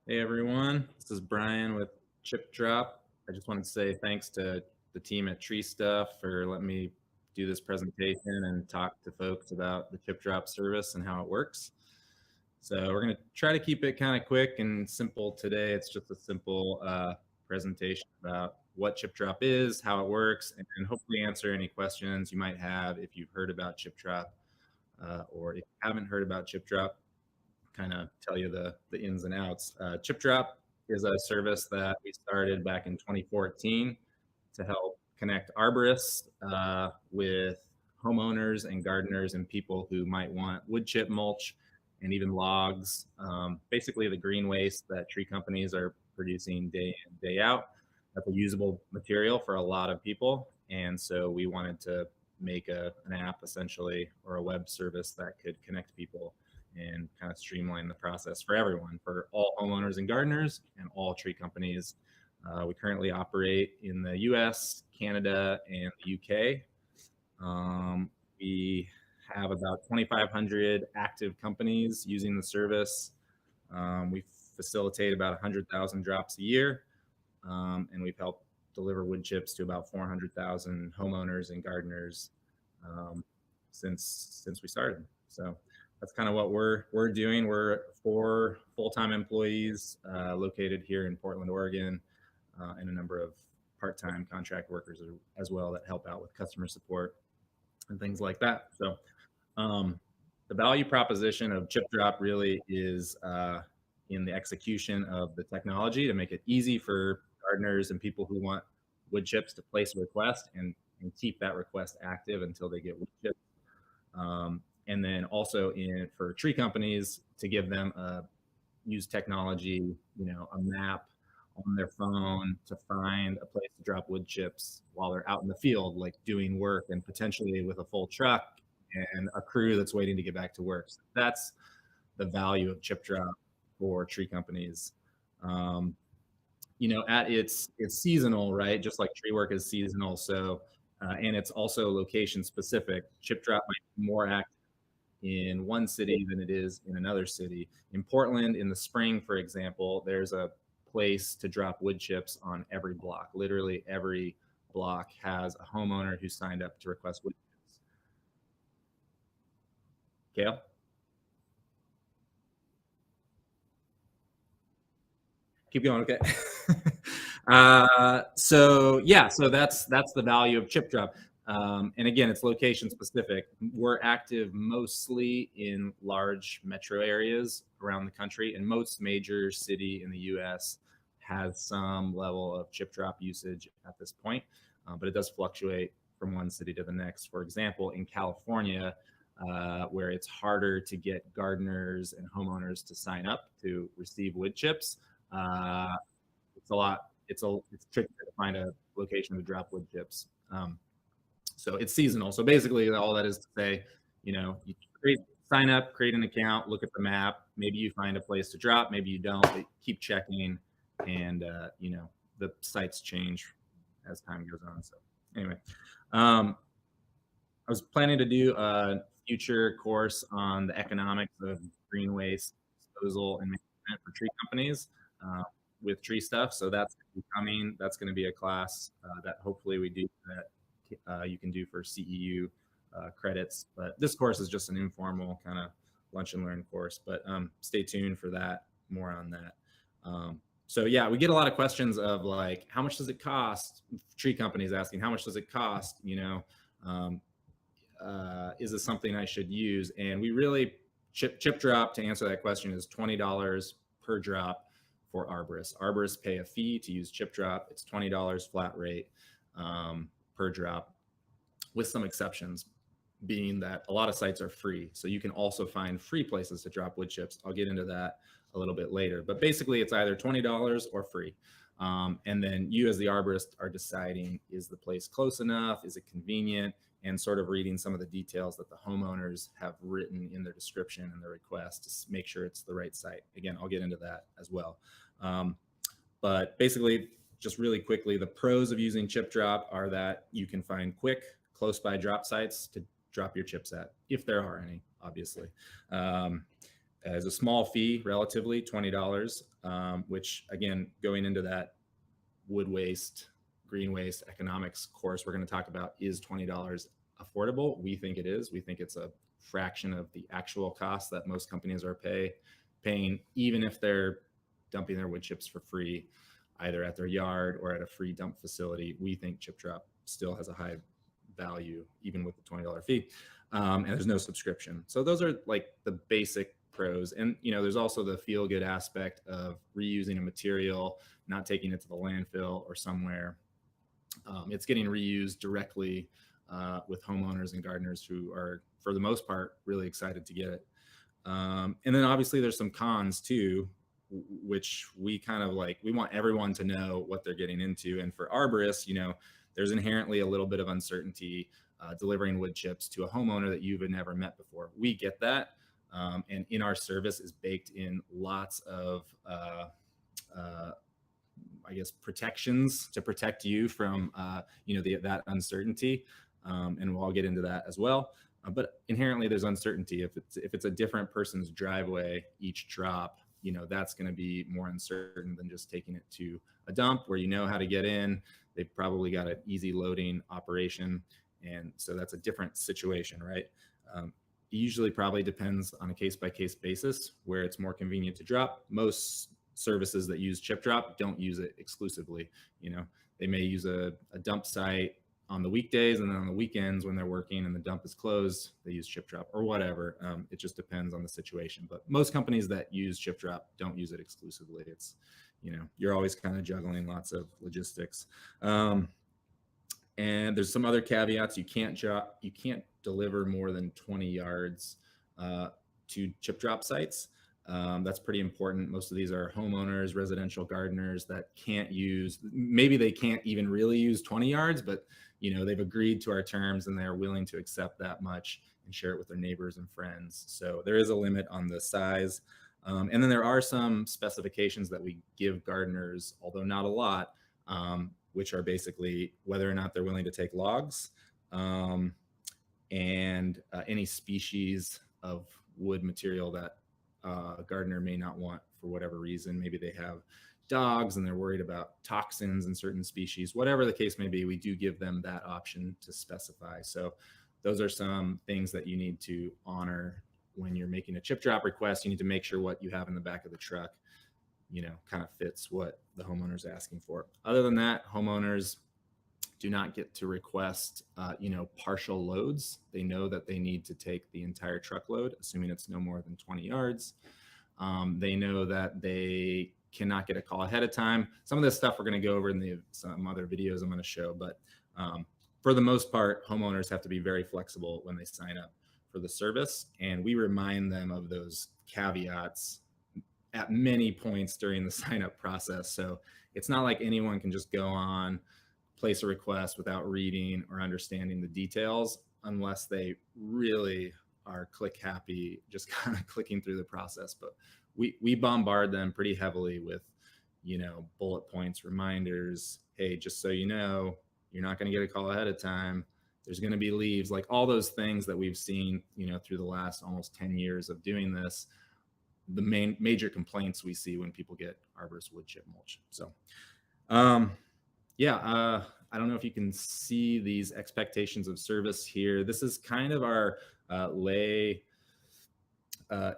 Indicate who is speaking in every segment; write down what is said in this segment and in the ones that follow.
Speaker 1: Hey everyone, this is Brian with CHIPDROP. I just wanted to say thanks to the team at Tree Stuff for letting me do this presentation and talk to folks about the CHIPDROP service and how it works. So we're going to try to keep it kind of quick and simple today. It's just a simple presentation about what CHIPDROP is, how it works, and hopefully answer any questions you might have if you've heard about CHIPDROP or if you haven't heard about CHIPDROP, kind of tell you the ins and outs. ChipDrop is a service that we started back in 2014 to help connect arborists with homeowners and gardeners and people who might want wood chip mulch and even logs, basically the green waste that tree companies are producing day in, day out. That's a usable material for a lot of people. And so we wanted to make an app essentially or a web service that could connect people and kind of streamline the process for everyone, for all homeowners and gardeners and all tree companies. We currently operate in the US, Canada, and the UK. We have about 2,500 active companies using the service. We facilitate about 100,000 drops a year, and we've helped deliver wood chips to about 400,000 homeowners and gardeners since we started. So that's kind of what we're doing. We're 4 full-time employees located here in Portland, Oregon, and a number of part-time contract workers as well that help out with customer support and things like that. So the value proposition of ChipDrop really is in the execution of the technology to make it easy for gardeners and people who want wood chips to place a request and keep that request active until they get wood chips. And then also for tree companies to give them use technology, a map on their phone to find a place to drop wood chips while they're out in the field, like doing work and potentially with a full truck and a crew that's waiting to get back to work. So that's the value of ChipDrop for tree companies. At it's seasonal, right? Just like tree work is seasonal. So, and it's also location specific. ChipDrop might be more active in one city than it is in another city. In Portland, in the spring, for example, there's a place to drop wood chips on every block. Literally every block has a homeowner who signed up to request wood chips. Kale? Keep going, okay. So that's the value of ChipDrop. And again, it's location specific. We're active mostly in large metro areas around the country, and most major city in the US has some level of ChipDrop usage at this point, but it does fluctuate from one city to the next. For example, in California, where it's harder to get gardeners and homeowners to sign up to receive wood chips, it's a lot. It's tricky to find a location to drop wood chips. So it's seasonal. So basically, all that is to say, you sign up, create an account, look at the map. Maybe you find a place to drop. Maybe you don't. But keep checking, and the sites change as time goes on. So anyway, I was planning to do a future course on the economics of green waste disposal and management for tree companies with tree stuff. So that's coming. That's going to be a class that hopefully we do that you can do for CEU credits. But this course is just an informal kind of lunch and learn course. But stay tuned for that. More on that. So yeah, we get a lot of questions of like, how much does it cost? Tree companies asking, how much does it cost? Is this something I should use? And we really ChipDrop, to answer that question, is $20 per drop for arborists. Arborists pay a fee to use ChipDrop. It's $20 flat rate per drop, with some exceptions being that a lot of sites are free. So you can also find free places to drop wood chips. I'll get into that a little bit later. But basically, it's either $20 or free. And then you as the arborist are deciding, is the place close enough? Is it convenient? And sort of reading some of the details that the homeowners have written in their description and their request to make sure it's the right site. Again, I'll get into that as well. But basically, just really quickly, the pros of using ChipDrop are that you can find quick, close by drop sites to drop your chips at, if there are any, obviously. as a small fee, relatively $20, which again, going into that wood waste, green waste economics course we're going to talk about, is $20 affordable? We think it is. We think it's a fraction of the actual cost that most companies are paying, even if they're dumping their wood chips for free, either at their yard or at a free dump facility. We think CHIPDROP still has a high value, even with the $20 fee. And there's no subscription. So those are like the basic pros. And, there's also the feel good aspect of reusing a material, not taking it to the landfill or somewhere. It's getting reused directly with homeowners and gardeners who are, for the most part, really excited to get it. And then obviously there's some cons too, which we kind of like, we want everyone to know what they're getting into. And for arborists, there's inherently a little bit of uncertainty delivering wood chips to a homeowner that you've never met before. We get that. And in our service is baked in lots of, protections to protect you from, that uncertainty. And we'll all get into that as well. But inherently there's uncertainty. If it's a different person's driveway, each drop, that's going to be more uncertain than just taking it to a dump where you know how to get in. They've probably got an easy loading operation. And so that's a different situation, right? It usually probably depends on a case-by-case basis where it's more convenient to drop. Most services that use CHIPDROP don't use it exclusively. They may use a dump site on the weekdays, and then on the weekends when they're working and the dump is closed, they use CHIPDROP or whatever. It just depends on the situation. But most companies that use CHIPDROP don't use it exclusively. It's, you're always kind of juggling lots of logistics. And there's some other caveats. You can't deliver more than 20 yards to CHIPDROP sites. That's pretty important. Most of these are homeowners, residential gardeners that maybe they can't even really use 20 yards, but they've agreed to our terms and they're willing to accept that much and share it with their neighbors and friends. So there is a limit on the size. And then there are some specifications that we give gardeners, although not a lot, which are basically whether or not they're willing to take logs, and any species of wood material that a gardener may not want for whatever reason. Maybe they have dogs and they're worried about toxins in certain species. Whatever the case may be, we do give them that option to specify. So those are some things that you need to honor when you're making a CHIPDROP request. You need to make sure what you have in the back of the truck kind of fits what the homeowner's asking for. Other than that, homeowners do not get to request, partial loads. They know that they need to take the entire truckload, assuming it's no more than 20 yards. They know that they cannot get a call ahead of time. Some of this stuff we're going to go over in some other videos I'm going to show, but for the most part, homeowners have to be very flexible when they sign up for the service. And we remind them of those caveats at many points during the sign up process. So it's not like anyone can just go on, place a request without reading or understanding the details, unless they really are click happy, just kind of clicking through the process. But we bombard them pretty heavily with, bullet points, reminders. Hey, just so you know, you're not going to get a call ahead of time. There's going to be leaves, like all those things that we've seen, through the last almost 10 years of doing this. The major complaints we see when people get arborist wood chip mulch. So, I don't know if you can see these expectations of service here. This is kind of our lay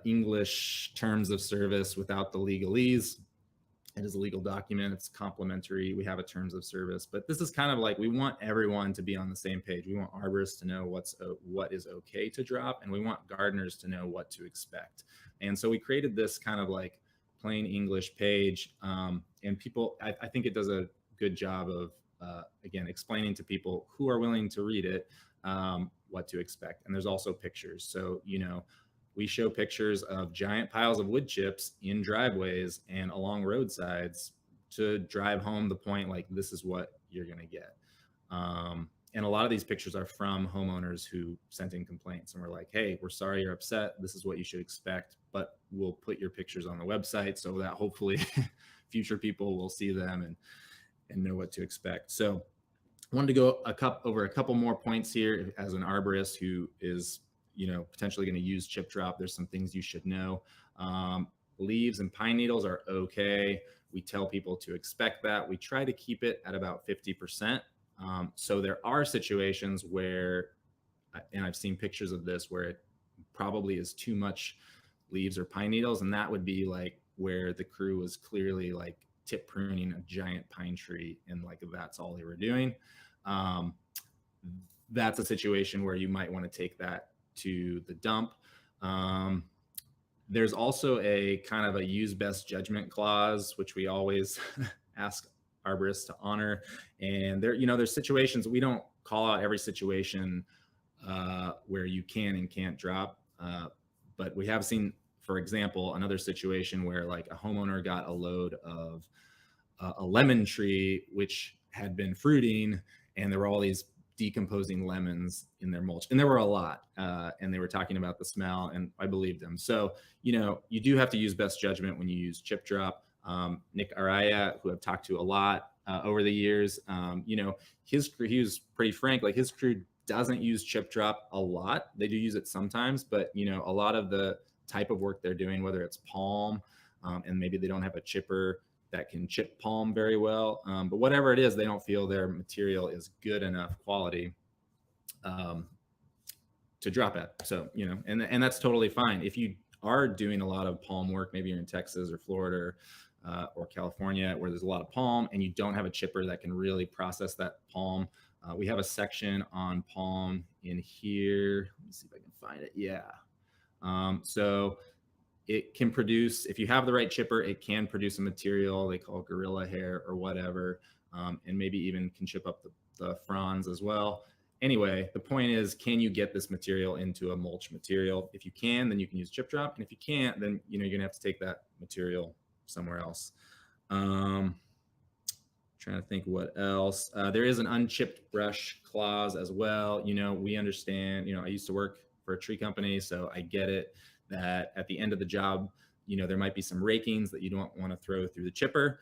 Speaker 1: English terms of service without the legalese. It is a legal document. It's complimentary. We have a terms of service, but this is kind of like, we want everyone to be on the same page. We want arborists to know what is okay to drop, and we want gardeners to know what to expect. And so we created this kind of like plain English page, and people, I think it does a good job of, again, explaining to people who are willing to read it, what to expect. And there's also pictures. So, we show pictures of giant piles of wood chips in driveways and along roadsides to drive home the point, like, this is what you're going to get. And a lot of these pictures are from homeowners who sent in complaints and were like, hey, we're sorry you're upset. This is what you should expect, but we'll put your pictures on the website so that hopefully future people will see them and know what to expect. So I wanted to go over a couple more points here. As an arborist who is, potentially going to use CHIPDROP, there's some things you should know. Leaves and pine needles are okay. We tell people to expect that. We try to keep it at about 50%. So there are situations where, and I've seen pictures of this, where it probably is too much leaves or pine needles. And that would be like where the crew was clearly like tip pruning a giant pine tree, and like that's all they were doing. That's a situation where you might want to take that to the dump. There's also a kind of a use best judgment clause, which we always ask arborists to honor. And there, there's situations, we don't call out every situation where you can and can't drop. But we have seen, for example, another situation where like a homeowner got a load of a lemon tree, which had been fruiting, and there were all these decomposing lemons in their mulch, and there were a lot, and they were talking about the smell, and I believed them. So you do have to use best judgment when you use chip drop. Nick Araya, who I've talked to a lot over the years, his crew, he was pretty frank, like his crew doesn't use chip drop a lot. They do use it sometimes, but a lot of the type of work they're doing, whether it's palm, and maybe they don't have a chipper that can chip palm very well, but whatever it is, they don't feel their material is good enough quality to drop at. So and that's totally fine. If you are doing a lot of palm work, maybe you're in Texas or Florida or California where there's a lot of palm, and you don't have a chipper that can really process that palm. We have a section on palm in here. Let me see if I can find it. Yeah. So it can produce, if you have the right chipper, it can produce a material they call gorilla hair or whatever, and maybe even can chip up the fronds as well. Anyway, the point is, can you get this material into a mulch material? If you can, then you can use chip drop. And if you can't, then you're gonna have to take that material somewhere else. Trying to think what else. There is an unchipped brush clause as well. We understand, I used to work for a tree company, so I get it, that at the end of the job, there might be some rakings that you don't want to throw through the chipper.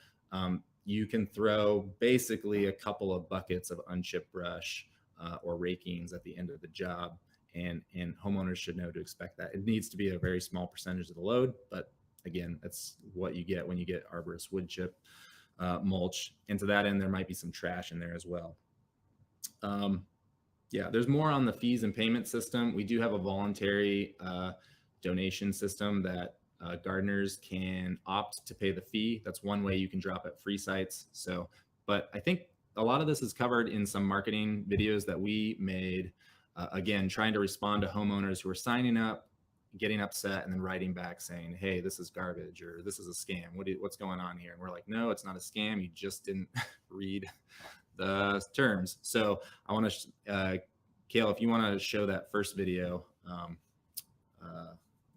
Speaker 1: You can throw basically a couple of buckets of unchipped brush or rakings at the end of the job, and homeowners should know to expect that. It needs to be a very small percentage of the load, but again, that's what you get when you get arborist wood chip mulch. And to that end, there might be some trash in there as well. Yeah, there's more on the fees and payment system. We do have a voluntary donation system that gardeners can opt to pay the fee. That's one way you can drop at free sites. So, but I think a lot of this is covered in some marketing videos that we made, again, trying to respond to homeowners who are signing up, getting upset, and then writing back saying, hey, this is garbage, or this is a scam. What's going on here? And we're like, no, it's not a scam. You just didn't read the terms. So I want to, Kale, if you want to show that first video,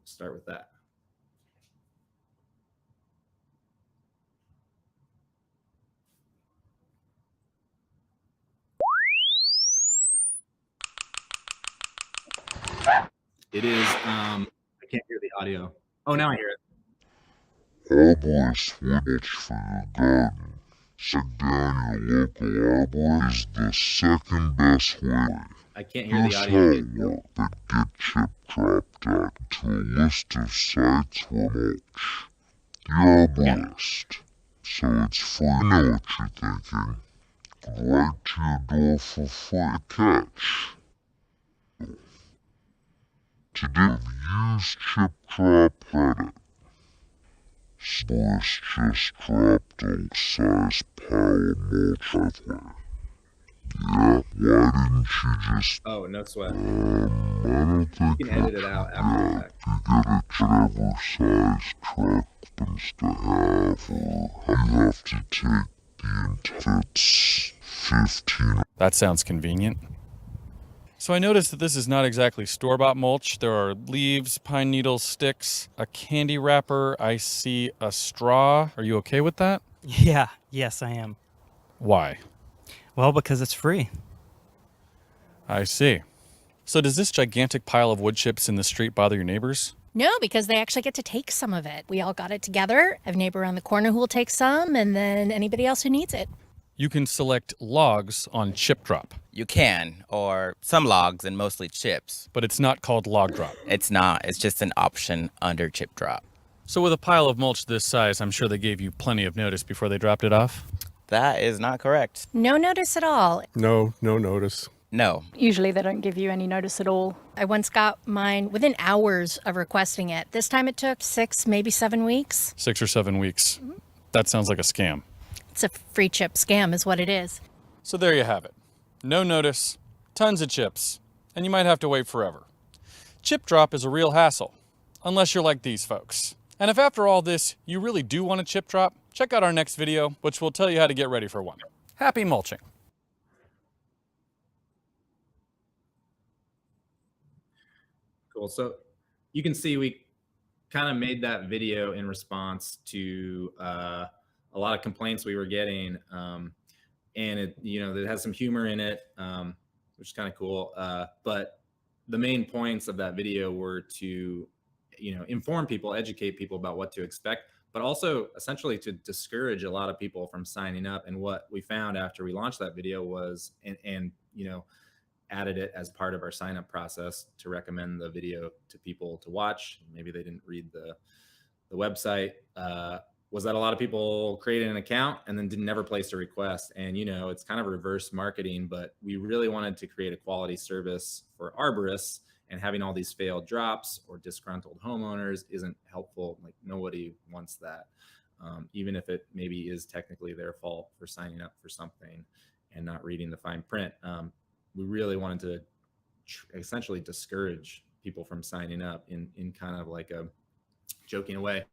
Speaker 1: start with that. It is, I can't hear the audio. Oh, now I hear it.
Speaker 2: Arborist wood for your garden. Sit down your local arborist is the second best way.
Speaker 1: I can't hear the audio.
Speaker 2: Here's how work that get chip dropped out to a list of sites for mulch. The arborist. So it's free. I know what you're thinking. Right to your door for free catch. Today, use chip drop credit. Boris just dropped a size power mulch driveway. Yeah, why didn't you just...
Speaker 1: Oh, no sweat.
Speaker 2: I don't think
Speaker 1: you can edit it out after the fact.
Speaker 2: You get a whatever size truck happens to have, or you have to take the entire 15.
Speaker 3: That sounds convenient. So I noticed that this is not exactly store-bought mulch. There are leaves, pine needles, sticks, a candy wrapper. I see a straw. Are you okay with that?
Speaker 4: Yes, I am.
Speaker 3: Why?
Speaker 4: Well, because it's free.
Speaker 3: I see. So does this gigantic pile of wood chips in the street bother your neighbors?
Speaker 5: No, because they actually get to take some of it. We all got it together. I have a neighbor around the corner who will take some, and then anybody else who needs it.
Speaker 3: You can select logs on CHIPDROP.
Speaker 6: You can, or some logs and mostly chips.
Speaker 3: But it's not called log drop.
Speaker 6: It's not. It's just an option under CHIPDROP.
Speaker 3: So with a pile of mulch this size, I'm sure they gave you plenty of notice before they dropped it off?
Speaker 6: That is not correct.
Speaker 5: No notice at all.
Speaker 7: No notice.
Speaker 6: No.
Speaker 8: Usually they don't give you any notice at all.
Speaker 5: I once got mine within hours of requesting it. This time it took 6, maybe 7 weeks.
Speaker 3: 6 or 7 weeks. That sounds like a scam.
Speaker 5: It's a free chip scam is what it is.
Speaker 3: So there you have it. No notice, tons of chips, and you might have to wait forever. Chip drop is a real hassle, unless you're like these folks. And if after all this, you really do want a chip drop, check out our next video, which will tell you how to get ready for one. Happy mulching.
Speaker 1: Cool. So you can see we kind of made that video in response to a lot of complaints we were getting, and it it has some humor in it, which is kind of cool. But the main points of that video were to inform people, educate people about what to expect, but also essentially to discourage a lot of people from signing up. And what we found after we launched that video was, and added it as part of our sign up process to recommend the video to people to watch. Maybe they didn't read the website, was that a lot of people created an account and then never placed a request. And, it's kind of reverse marketing, but we really wanted to create a quality service for arborists, and having all these failed drops or disgruntled homeowners isn't helpful. Like, nobody wants that. Even if it maybe is technically their fault for signing up for something and not reading the fine print. We really wanted to essentially discourage people from signing up in kind of like a joking way.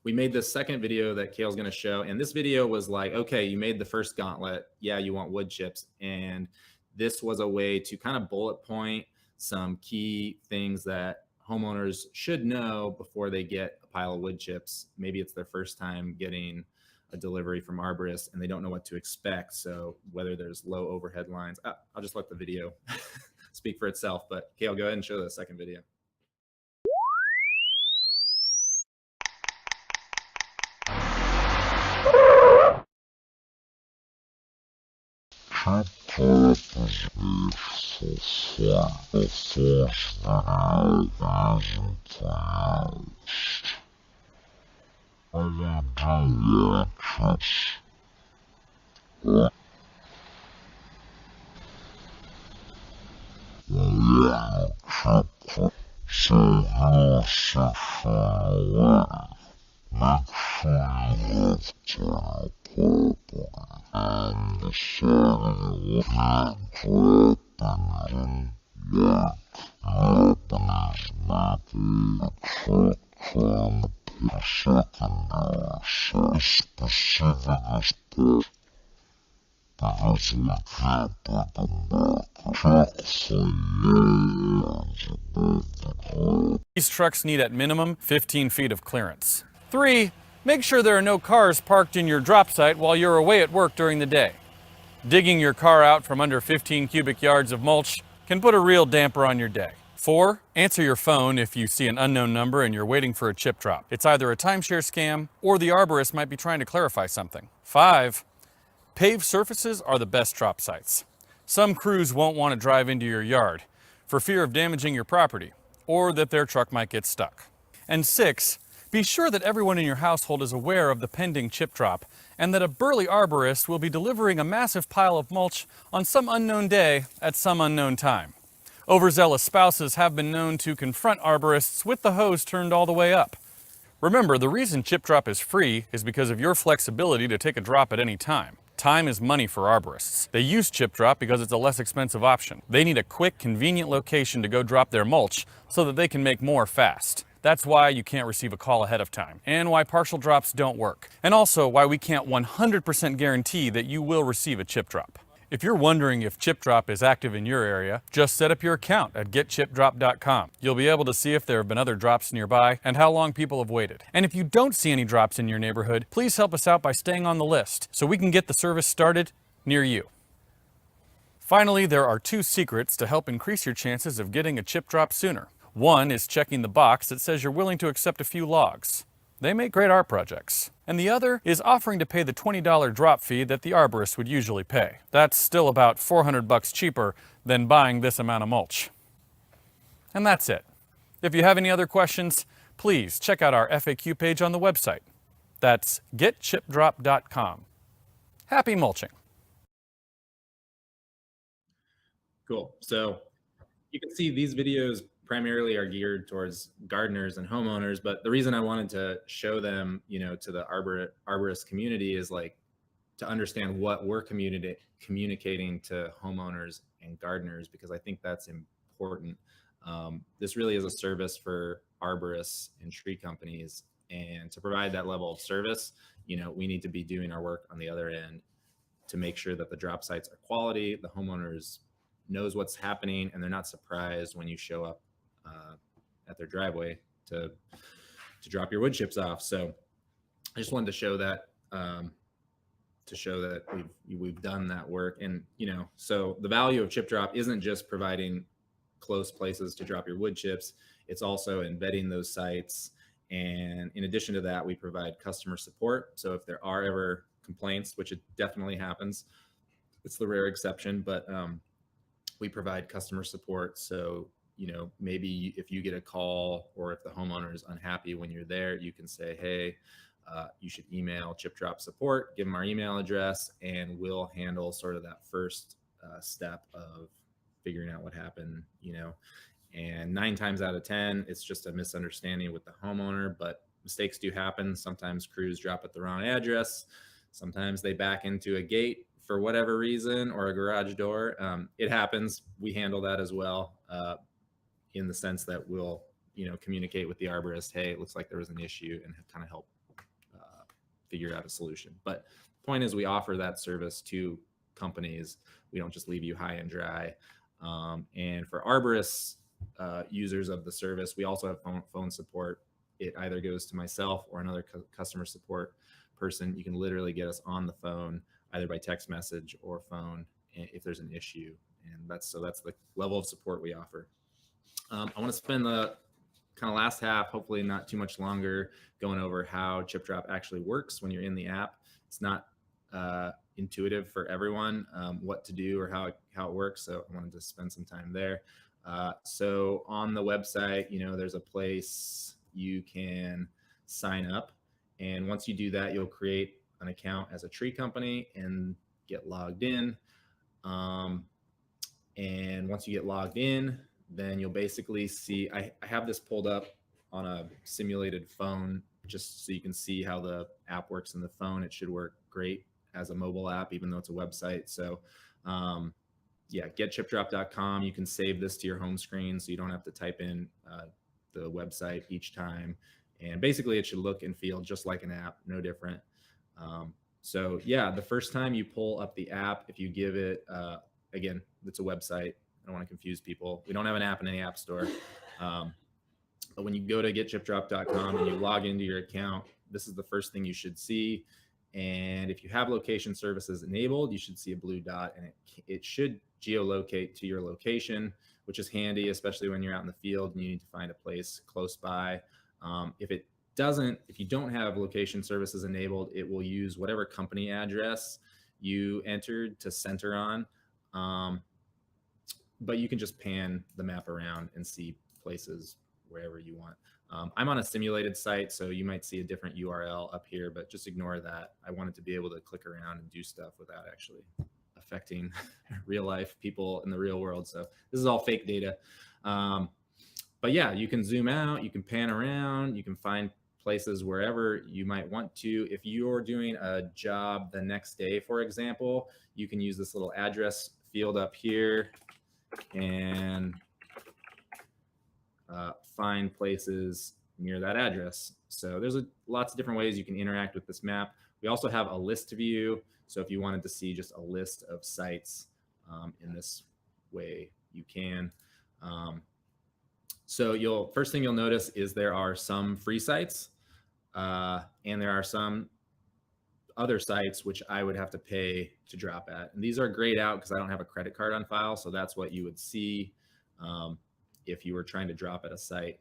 Speaker 1: We made this second video that Kale's going to show. And this video was like, okay, you made the first gauntlet. Yeah, you want wood chips. And this was a way to kind of bullet point some key things that homeowners should know before they get a pile of wood chips. Maybe it's their first time getting a delivery from arborists and they don't know what to expect. So whether there's low overhead lines, I'll just let the video speak for itself. But Kale, go ahead and show the second video.
Speaker 3: These trucks need at minimum 15 feet of clearance. 3, make sure there are no cars parked in your drop site while you're away at work during the day. Digging your car out from under 15 cubic yards of mulch can put a real damper on your day. 4, answer your phone if you see an unknown number and you're waiting for a chip drop. It's either a timeshare scam or the arborist might be trying to clarify something. 5, paved surfaces are the best drop sites. Some crews won't want to drive into your yard for fear of damaging your property or that their truck might get stuck. And 6, be sure that everyone in your household is aware of the pending chip drop and that a burly arborist will be delivering a massive pile of mulch on some unknown day at some unknown time. Overzealous spouses have been known to confront arborists with the hose turned all the way up. Remember, the reason chip drop is free is because of your flexibility to take a drop at any time. Time is money for arborists. They use chip drop because it's a less expensive option. They need a quick, convenient location to go drop their mulch so that they can make more fast. That's why you can't receive a call ahead of time, and why partial drops don't work, and also why we can't 100% guarantee that you will receive a chip drop. If you're wondering if CHIPDROP is active in your area, just set up your account at getchipdrop.com. You'll be able to see if there have been other drops nearby and how long people have waited. And if you don't see any drops in your neighborhood, please help us out by staying on the list so we can get the service started near you. Finally, there are 2 secrets to help increase your chances of getting a chip drop sooner. One is checking the box that says you're willing to accept a few logs. They make great art projects. And the other is offering to pay the $20 drop fee that the arborist would usually pay. That's still about $400 cheaper than buying this amount of mulch. And that's it. If you have any other questions, please check out our FAQ page on the website. That's getchipdrop.com. Happy mulching.
Speaker 1: Cool. So you can see these videos primarily are geared towards gardeners and homeowners, but the reason I wanted to show them, to the arborist community is like to understand what we're communicating to homeowners and gardeners, because I think that's important. This really is a service for arborists and tree companies, and to provide that level of service, we need to be doing our work on the other end to make sure that the drop sites are quality, the homeowners knows what's happening, and they're not surprised when you show up at their driveway to drop your wood chips off. So I just wanted to show that we've done that work. And so the value of CHIPDROP isn't just providing close places to drop your wood chips, it's also embedding those sites. And in addition to that, we provide customer support. So if there are ever complaints, which it definitely happens, it's the rare exception, but we provide customer support. So, maybe if you get a call or if the homeowner is unhappy when you're there, you can say, hey, you should email CHIPDROP support, give them our email address, and we'll handle sort of that first step of figuring out what happened, and 9 times out of 10, it's just a misunderstanding with the homeowner, but mistakes do happen. Sometimes crews drop at the wrong address. Sometimes they back into a gate for whatever reason, or a garage door. It happens. We handle that as well, in the sense that we'll, communicate with the arborist, hey, it looks like there was an issue, and kind of help figure out a solution. But the point is, we offer that service to companies. We don't just leave you high and dry. And for arborists, users of the service, we also have phone support. It either goes to myself or another customer support person. You can literally get us on the phone, either by text message or phone, if there's an issue. And that's the level of support we offer. I want to spend the kind of last half, hopefully not too much longer, going over how CHIPDROP actually works when you're in the app. It's not intuitive for everyone what to do or how it works. So I wanted to spend some time there. So on the website, there's a place you can sign up. And once you do that, you'll create an account as a tree company and get logged in. And once you get logged in, then you'll basically see, I have this pulled up on a simulated phone, just so you can see how the app works in the phone. It should work great as a mobile app, even though it's a website. So yeah, getchipdrop.com. You can save this to your home screen, so you don't have to type in the website each time. And basically it should look and feel just like an app, no different. So yeah, the first time you pull up the app, if you give it, again, it's a website. I don't want to confuse people. We don't have an app in any app store. But when you go to getchipdrop.com and you log into your account, this is the first thing you should see. And if you have location services enabled, you should see a blue dot, and it should geolocate to your location, which is handy, especially when you're out in the field and you need to find a place close by. If it doesn't, if you don't have location services enabled, it will use whatever company address you entered to center on. But you can just pan the map around and see places wherever you want. I'm on a simulated site, so you might see a different URL up here, but just ignore that. I wanted to be able to click around and do stuff without actually affecting real life people in the real world. So this is all fake data. But yeah, you can zoom out, you can pan around, you can find places wherever you might want to. If you're doing a job the next day, for example, you can use this little address field up here and find places near that address. So there's lots of different ways you can interact with this map. We also have a list view. So if you wanted to see just a list of sites in this way, you can. So first thing you'll notice is there are some free sites and there are some other sites which I would have to pay to drop at. And these are grayed out because I don't have a credit card on file. So that's what you would see if you were trying to drop at a site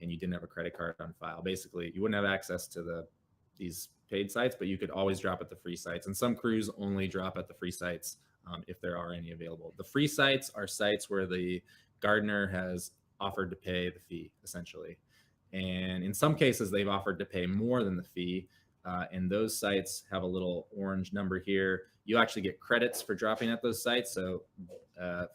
Speaker 1: and you didn't have a credit card on file. Basically, you wouldn't have access to these paid sites, but you could always drop at the free sites. And some crews only drop at the free sites if there are any available. The free sites are sites where the gardener has offered to pay the fee, essentially. And in some cases, they've offered to pay more than the fee. And those sites have a little orange number here. You actually get credits for dropping at those sites. So,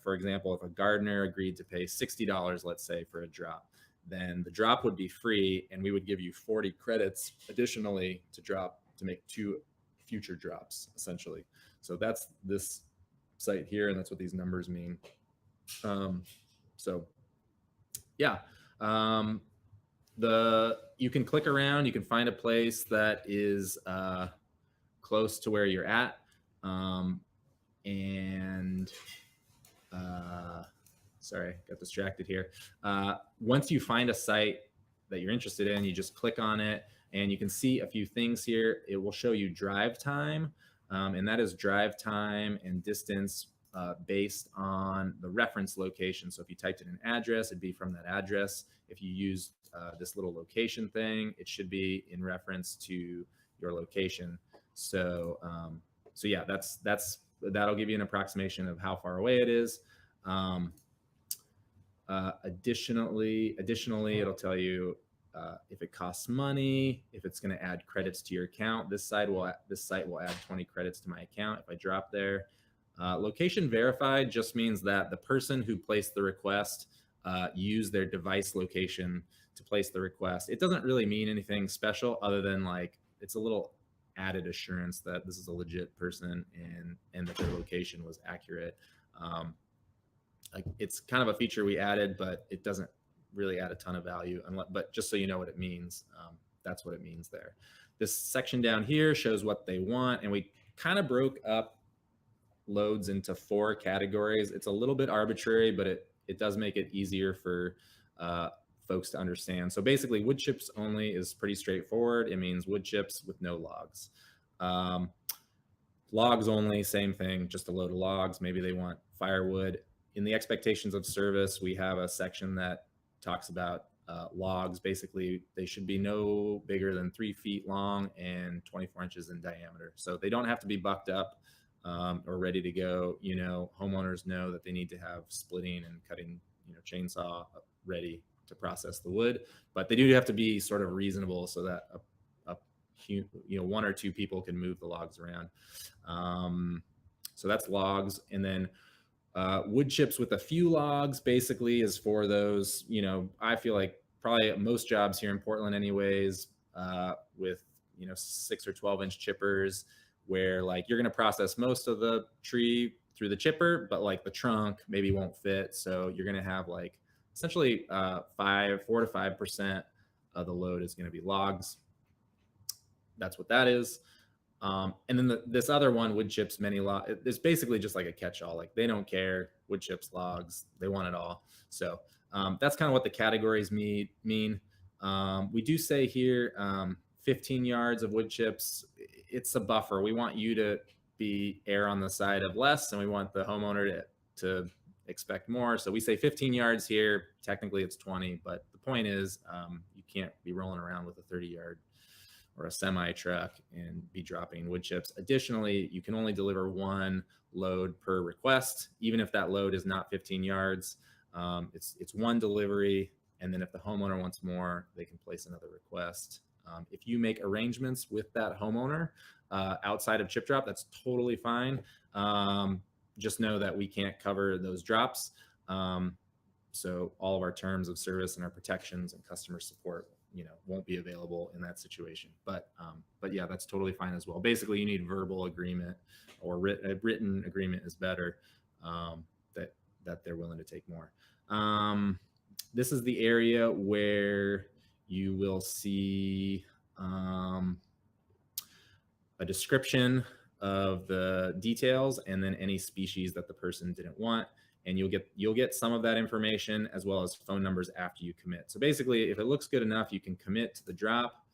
Speaker 1: for example, if a gardener agreed to pay $60, let's say, for a drop, then the drop would be free, and we would give you 40 credits additionally to make 2 future drops, essentially. So that's this site here, and that's what these numbers mean. So yeah, you can click around, you can find a place that is close to where you're at, sorry, got distracted here. Once you find a site that you're interested in, you just click on it, and you can see a few things here. It will show you drive time, and that is drive time and distance based on the reference location. So if you typed in an address, it'd be from that address. If you use this little location thing, it should be in reference to your location. So, so yeah, that'll give you an approximation of how far away it is. Additionally, it'll tell you if it costs money, if it's going to add credits to your account. This site will add 20 credits to my account if I drop there. Location verified just means that the person who placed the request used their device location to place the request. It doesn't really mean anything special other than like it's a little added assurance that this is a legit person and that their location was accurate. Like it's kind of a feature we added, but it doesn't really add a ton of value. But just so you know what it means, that's what it means there. This section down here shows what they want, and we kind of broke up loads into 4 categories. It's a little bit arbitrary, but it does make it easier for folks to understand. So basically, wood chips only is pretty straightforward. It means wood chips with no logs. Logs only, same thing, just a load of logs. Maybe they want firewood. In the expectations of service, we have a section that talks about logs. Basically, they should be no bigger than 3 feet long and 24 inches in diameter. So they don't have to be bucked up or ready to go. You know, homeowners know that they need to have splitting and cutting, chainsaw ready to process the wood, but they do have to be sort of reasonable so that 1 or 2 people can move the logs around. So that's logs. And then wood chips with a few logs basically is for those, I feel like probably most jobs here in Portland anyways, with, 6 or 12 inch chippers, where like you're going to process most of the tree through the chipper, but like the trunk maybe won't fit. So you're going to have like essentially 4 to 5% of the load is going to be logs. That's what that is. And then this other one, wood chips, many logs, it's basically just like a catch-all. Like they don't care, wood chips, logs, they want it all. So that's kind of what the categories mean. We do say here 15 yards of wood chips. It's a buffer. We want you to err on the side of less, and we want the homeowner to expect more. So we say 15 yards here. Technically it's 20, but the point is you can't be rolling around with a 30-yard or a semi truck and be dropping wood chips. Additionally, you can only deliver 1 load per request, even if that load is not 15 yards. It's 1 delivery, and then if the homeowner wants more, they can place another request. If you make arrangements with that homeowner outside of CHIPDROP, that's totally fine. Just know that we can't cover those drops. So all of our terms of service and our protections and customer support, won't be available in that situation. But yeah, that's totally fine as well. Basically, you need verbal agreement, or a written agreement is better, that they're willing to take more. This is the area where you will see a description of the details and then any species that the person didn't want. And you'll get some of that information as well as phone numbers after you commit. So basically, if it looks good enough, you can commit to the drop.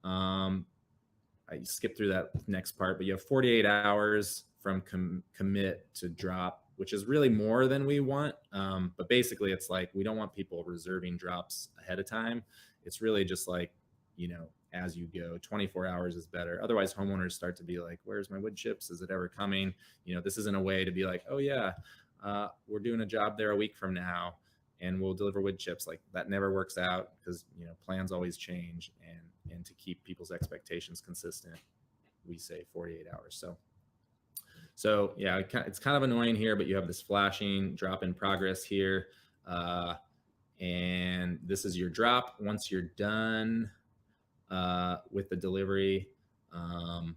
Speaker 1: I skipped through that next part, but you have 48 hours from commit to drop, which is really more than we want. But basically, it's like we don't want people reserving drops ahead of time. It's really just like, as you go. 24 hours is better. Otherwise, homeowners start to be like, where's my wood chips? Is it ever coming? This isn't a way to be like, oh yeah, we're doing a job there a week from now, and we'll deliver wood chips. Like that never works out because, you know, plans always change, and to keep people's expectations consistent, we say 48 hours. So yeah, it's kind of annoying here, but you have this flashing drop in progress here. And this is your drop. Once you're done with the delivery, I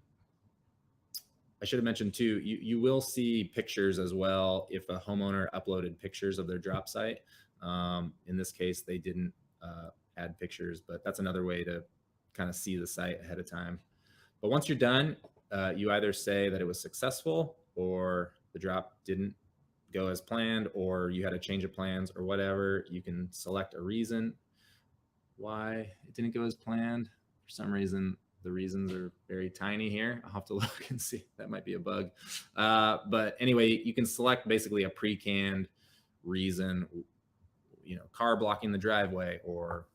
Speaker 1: should have mentioned too, you will see pictures as well if a homeowner uploaded pictures of their drop site. In this case, they didn't add pictures, but that's another way to kind of see the site ahead of time. But once you're done, you either say that it was successful, or the drop didn't go as planned, or you had a change of plans or whatever. You can select a reason why it didn't go as planned. For some reason, the reasons are very tiny here. I'll have to look and see. That might be a bug. But anyway, you can select basically a pre-canned reason, you know, car blocking the driveway, or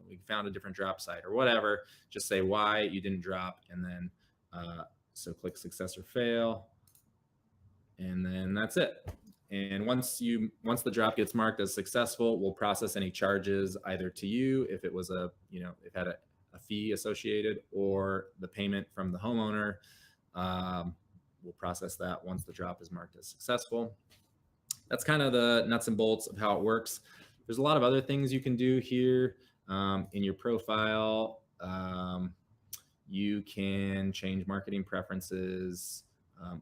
Speaker 1: we found a different drop site, or whatever. Just say why you didn't drop, and then so click success or fail, and then that's it. And once the drop gets marked as successful, we'll process any charges either to you if it was a, you know, it had a fee associated, or the payment from the homeowner. We'll process that once the drop is marked as successful. That's kind of the nuts and bolts of how it works. There's a lot of other things you can do here in your profile. You can change marketing preferences,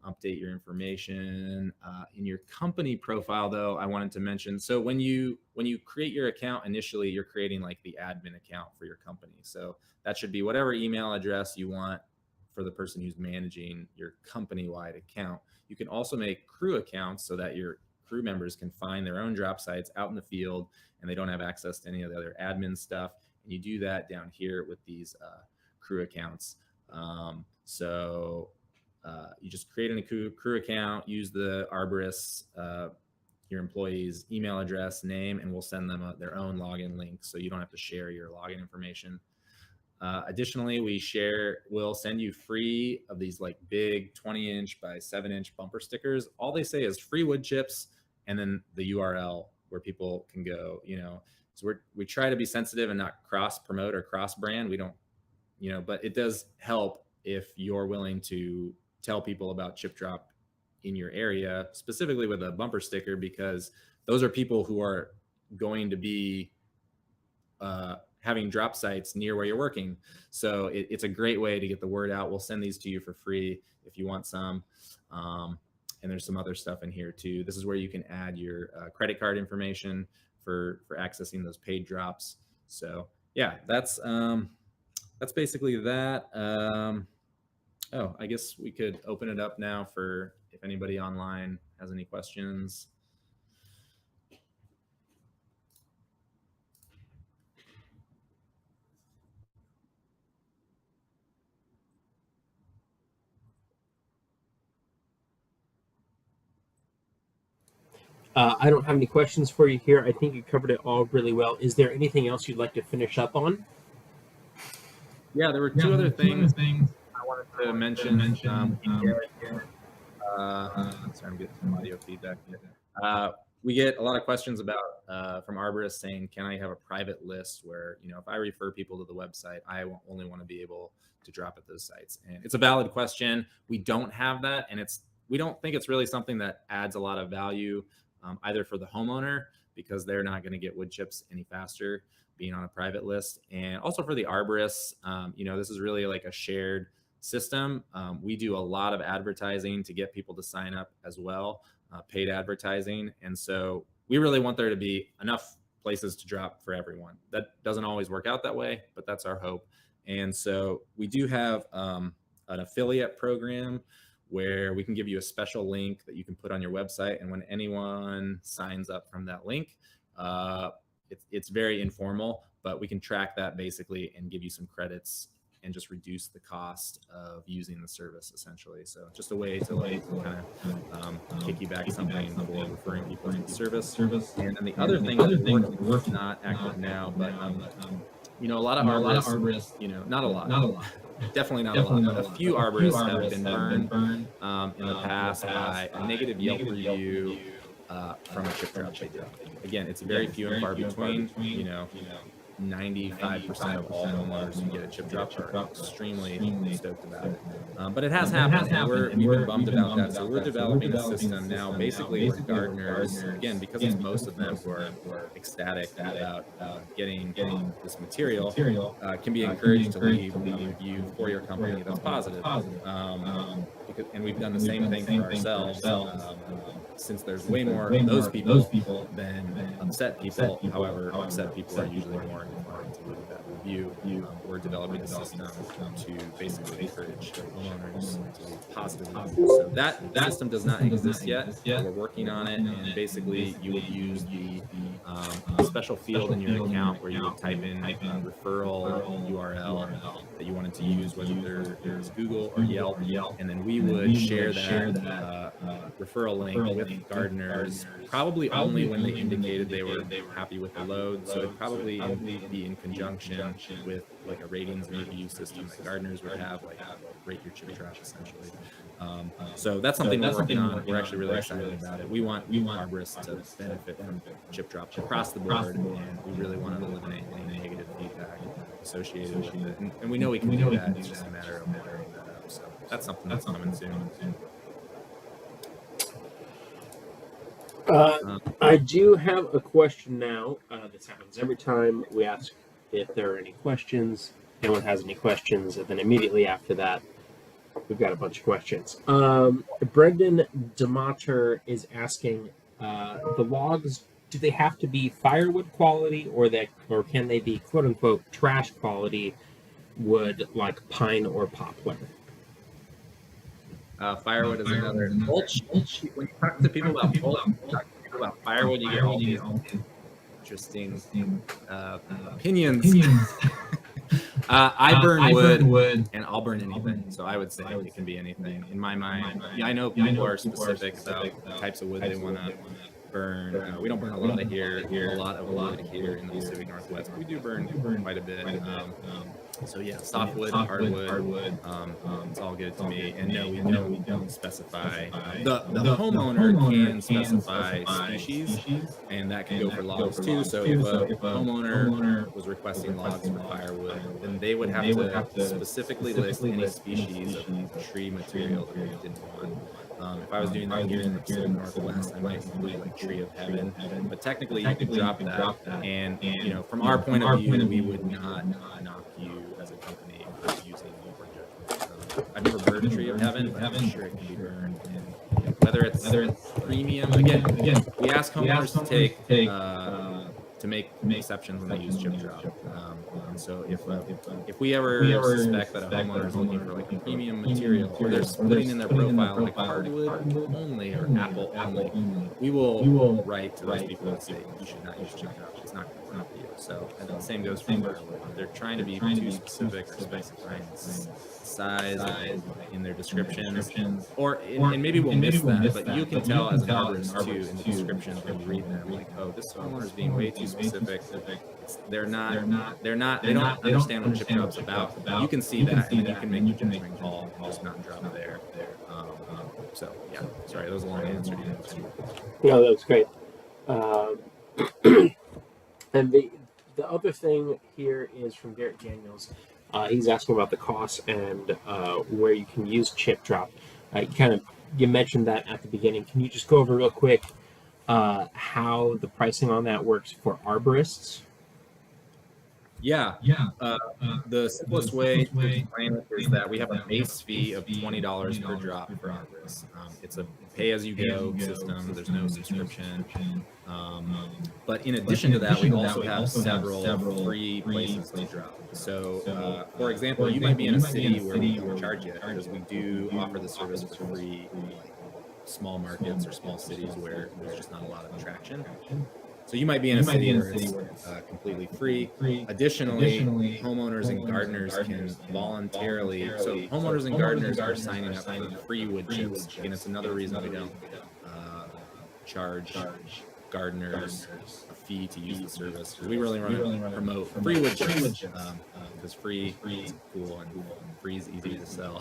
Speaker 1: update your information. In your company profile, though, I wanted to mention, so when you create your account initially, you're creating like the admin account for your company. So that should be whatever email address you want for the person who's managing your company-wide account. You can also make crew accounts so that your crew members can find their own drop sites out in the field, and they don't have access to any of the other admin stuff. And you do that down here with these crew accounts. You just create a crew account, use the arborist, your employee's email address, name, and we'll send them their own login link, so you don't have to share your login information. Additionally, we'll send you free of these like big 20-inch by 7-inch bumper stickers. All they say is free wood chips, and then the URL where people can go, you know. So we try to be sensitive and not cross promote or cross brand. We don't, you know, but it does help if you're willing to tell people about CHIPDROP in your area, specifically with a bumper sticker, because those are people who are going to be having drop sites near where you're working. So it's a great way to get the word out. We'll send these to you for free if you want some. And there's some other stuff in here too. This is where you can add your credit card information for accessing those paid drops. So yeah, that's basically that. Oh, I guess we could open it up now for if anybody online has any questions.
Speaker 7: I don't have any questions for you here. I think you covered it all really well. Is there anything else you'd like to finish up on?
Speaker 1: Yeah, there were two other things I wanted to mention. Sorry, I'm getting some audio feedback here. We get a lot of questions about from arborists saying, can I have a private list where, you know, if I refer people to the website, I only want to be able to drop at those sites? And it's a valid question. We don't have that, and we don't think it's really something that adds a lot of value either for the homeowner, because they're not going to get wood chips any faster being on a private list, and also for the arborists. You know, this is really like a shared system. We do a lot of advertising to get people to sign up as well, paid advertising. And so we really want there to be enough places to drop for everyone. That doesn't always work out that way, but that's our hope. And so we do have an affiliate program where we can give you a special link that you can put on your website. And when anyone signs up from that link, it's very informal, but we can track that basically and give you some credits and just reduce the cost of using the service, essentially. So just a way to kind of kick you back something for referring people to the service. And then the other thing we're not active now, but you know, a lot of arborists, you know, not a lot. Definitely not a lot, but a few arborists have been burned in the past by a negative Yelp review from a chip drop they do. Again, it's very few and far between. 95% of all homeowners who get a chip drop are extremely stoked about it. But it has happened. We've been bummed about that. So we're developing a system now, basically where gardeners, again, because it's most of them who are ecstatic about getting this material, can be encouraged to leave a review for your company that's positive. And we've done the same thing for ourselves. Since there's way more of those people than upset people. However, upset people are usually more inclined to leave that review. We're developing a system to basically encourage homeowners to leave positive reviews. So that system does not exist yet. We're working on it, and basically you would use the special field in your account where you would type in referral URL that you wanted to use, whether there's Google or Yelp, and then we would share that referral link with gardeners, probably only when they indicated they were happy with the load. So it'd probably be in conjunction with like a ratings and review system that gardeners would have, like rate your chip drop essentially. So that's something we're working on. We're actually really excited about it. We want arborists to benefit from chip drop across the board, and we really want to eliminate any negative feedback associated with it. And we know we can do that. It's just a matter of marrying that up. So that's something that's coming soon.
Speaker 7: I do have a question now. This happens every time we ask if there are any questions. Anyone has any questions, and then immediately after that, we've got a bunch of questions. Brendan DeMater is asking, the logs, do they have to be firewood quality, or can they be quote unquote trash quality wood like pine or poplar?
Speaker 1: Firewood is another mulch. When you talk to people about mulch, about firewood, you get all these interesting opinions. I burn wood, and I'll burn anything. So I would say it can be anything. In my mind, I know people are specific about the types of wood they want to burn. We don't burn a lot of wood here in the Pacific Northwest. But we do burn quite a bit. So yeah, softwood, hardwood, it's all good to me. And no, we don't specify. The homeowner can specify species, and that can go for logs too. So if a homeowner was requesting logs for firewood, then they would have to specifically list any species of tree material that they didn't want. If I was doing that here in the Pacific Northwest, I might include like tree of heaven, but technically you could drop that. And from our point of view, we would not knock you as a company for using your judgment. I've never burned a tree of heaven, but I'm sure it can be burned. And whether it's premium, again, we ask homeowners to make exceptions when they use chip drop. And so if we ever suspect that a homeowner is looking for like a premium material, or they're putting in their profile like hardwood only or apple only, we will write to those people and say you should not use chip drop. It's not going to work for you. So and the same goes for firewood. If they're trying to be too specific or specifying size in their descriptions, and maybe we'll miss that, but you can tell as an arborist too in the descriptions when you read them, like, oh, this homeowner is being way too specific. They don't understand what chip drop's about. You can see that, and then you can make your judgment call and just not drop there. So yeah, sorry, that was a long answer to your question.
Speaker 7: No, that was great. And the other thing here is from Derek Daniels. He's asking about the costs and where you can use chip drop. You mentioned that at the beginning. Can you just go over real quick how the pricing on that works for arborists?
Speaker 1: Yeah. The simplest way to explain it is that we have a base fee of $20 per drop for arborists. It's a pay-as-you-go system. There's no subscription. But in addition to that, we also have several free places to drop. So, for example, you might be in a city where we don't charge yet, because we do offer the service for free in like small markets or small cities where there's just not a lot of traction. So you might be in a city where it's completely free. Additionally, homeowners and gardeners can voluntarily. So homeowners and gardeners are signing up for free wood chips, and it's another reason we don't charge gardeners a fee to use the service. We really want to promote free wood chips because free is cool and free is easy to sell.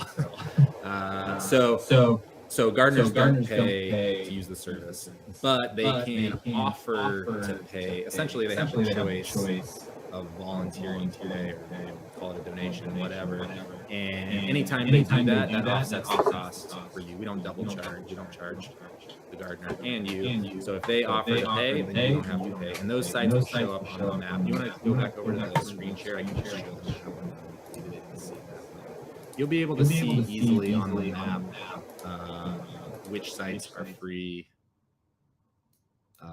Speaker 1: So So gardeners don't pay to use the service, but they can offer to pay. Essentially, they have the choice of volunteering to pay, or call it a donation, whatever. And anytime they do that, that offsets the cost for you. We don't double charge. We don't charge the gardener and you. So if they offer to pay, then you don't have to pay. And those sites will show up on the map. You want to go back over to the screen share? I can just show them how you didn't see that. You'll be able to see easily on the map which sites are free,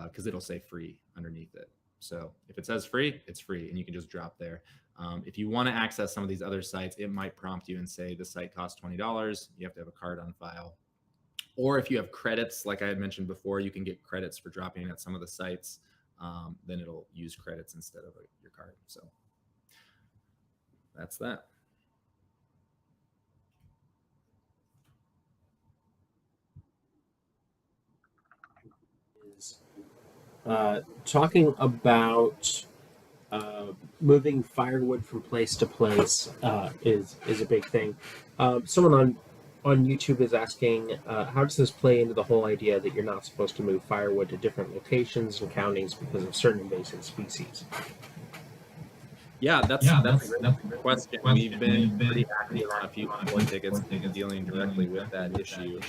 Speaker 1: because it'll say free underneath it. So if it says free, it's free, and you can just drop there. If you want to access some of these other sites, it might prompt you and say the site costs $20. You have to have a card on file. Or if you have credits, like I had mentioned before, you can get credits for dropping at some of the sites. Then it'll use credits instead of your card. So that's that.
Speaker 7: Talking about moving firewood from place to place is a big thing. Someone on YouTube is asking, how does this play into the whole idea that you're not supposed to move firewood to different locations and counties because of certain invasive species?
Speaker 1: Yeah, that's a good question. We've been pretty active on a few court tickets dealing directly with that issue.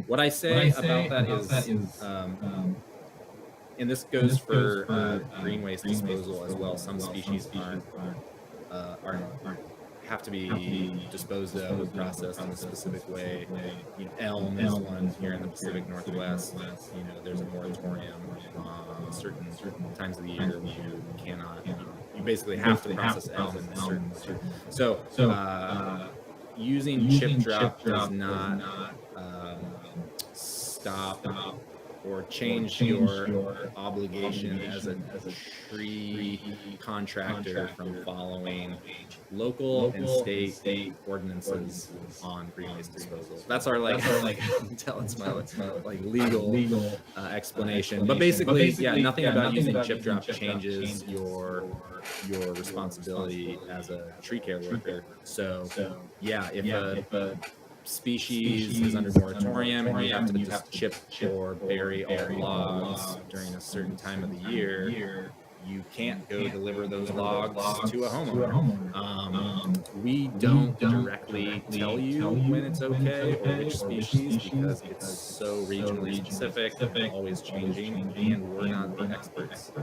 Speaker 1: What I say about that is, and this goes for green waste disposal as well. Some species have to be disposed of and processed in a specific way. You know, elm is one here in the Pacific Northwest. You know, there's a moratorium certain times of the year you cannot. You basically have to process elm in a certain way. So using CHIPDROP does not stop or change your obligation as a tree contractor from following local and state ordinances on green waste disposal. That's our tell it's my legal explanation. But basically, yeah, nothing about using CHIPDROP changes your responsibility as a tree care worker. So yeah, if a species is under moratorium and you have to just chip or bury all logs during a certain time of the year, you can't go deliver those logs to a homeowner. We don't directly tell you when it's okay or which species, because it's so regionally specific, always changing, and we're not the experts.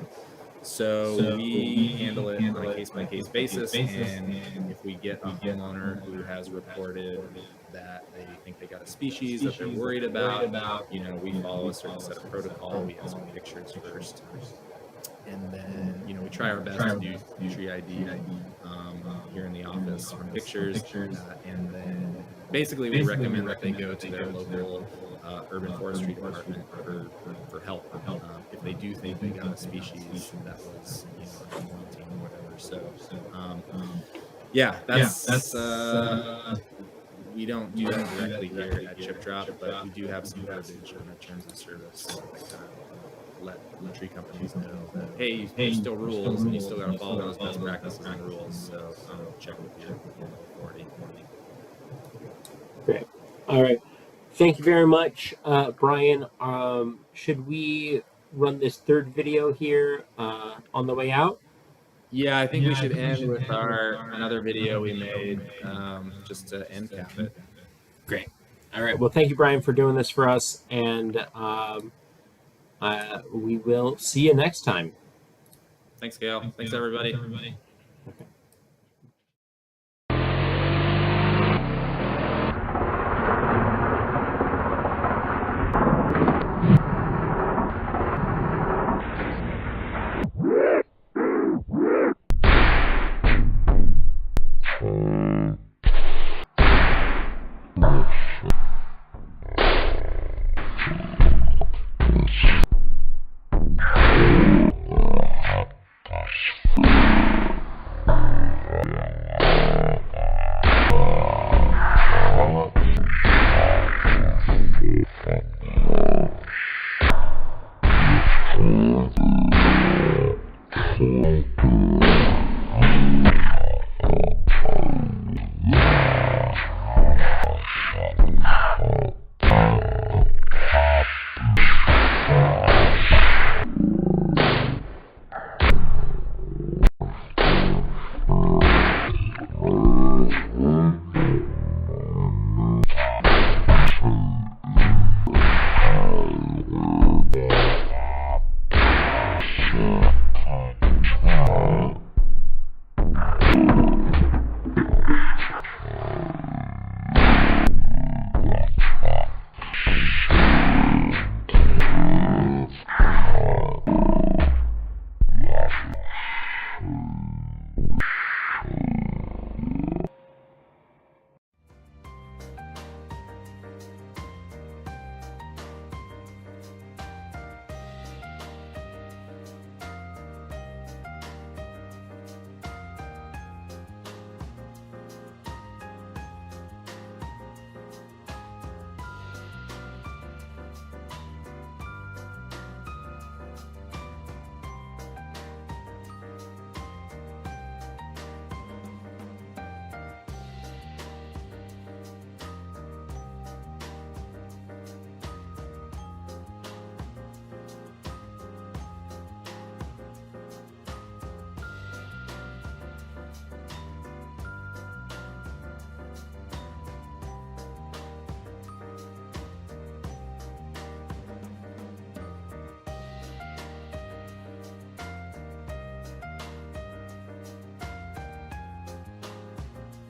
Speaker 1: So we handle it on a case-by-case basis, and if we get a homeowner who has reported that they think they got a species that they're worried about, you know, we follow a certain set of protocol. We have some pictures first, and then, you know, we try our best to do tree ID here in the office from pictures, and then basically we recommend that they go to their local urban forestry department for help if they do think they got a species that was, you know, quarantine or whatever. So yeah, that's we don't do that directly here at CHIPDROP, but we do have some verbiage in our terms of service that let tree companies know that, hey, there's still rules and you still got to follow those best practices and rules. So check with your authority.
Speaker 7: Great. All right. Thank you very much, Brian. Should we run this third video here on the way out?
Speaker 1: Yeah, I think we should end with another video we made just to end cap it.
Speaker 7: Great. All right. Well, thank you, Brian, for doing this for us, and we will see you next time.
Speaker 1: Thanks, Gail. Thanks, everybody.
Speaker 7: Okay.
Speaker 2: Thank you.